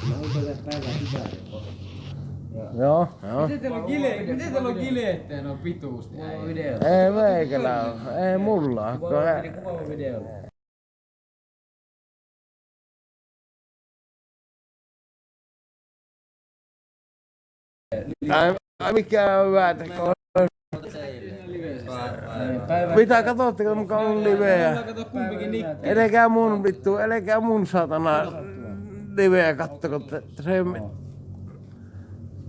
Mä oon päivää sisään. Joo. Miten teillä on kileetteen on pituusti? Ei meikälä oo. Ei mulla oo. Kuvaava video. Ai mikä on hyvä teko? Mitä katsotteko mukaan on liveä? Kato kumpikin nikki. Älkää mun satana liveä kattoko.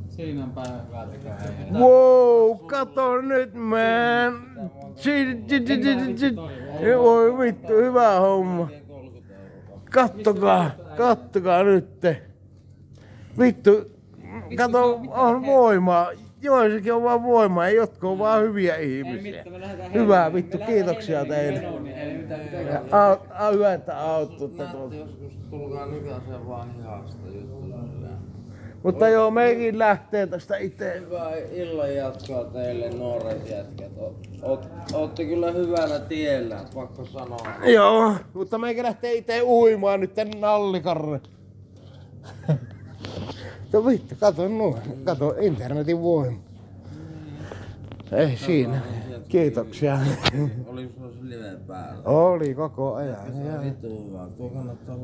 Siinä on päivän hyvää tekoa. Wow, kato nyt man. Oi vittu, hyvä homma. Kattokaa nytte. Vittu, kato, on voimaa. Joissakin on vaan voimaa, jotkut on vaan hyviä ihmisiä. Hyvä vittu, kiitoksia teille. Hyvä, että auttutte tuolta. Joskus tulkaa nykäiseen vaan hihasta juttuja. Mutta joo, meikin lähtee tästä itse. Hyvää illan jatkoa teille nuoret jätkät. Ootte kyllä hyvällä tiellä, pakko sanoa. Joo, mutta meikä lähtee itse uimaan nyt tän nallikarre. No vittu, kato internetin voima. Ei siinä. Kiitoksia. Oli sulla se live päällä? Oli koko ajan. Vittu hyvä. Tuo kannattaa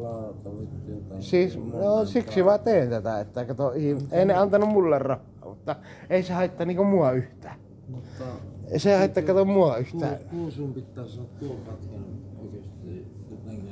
laata vittu jotain. Siis, no siksi mä teen tätä, että kato, ei ne antanut mulle rahaa, mutta ei se haittaa niinku mua yhtään. Mutta Ei se haittaa kato mua yhtään. kuusun pitää saada tuon pätkän oikeesti jotenkin.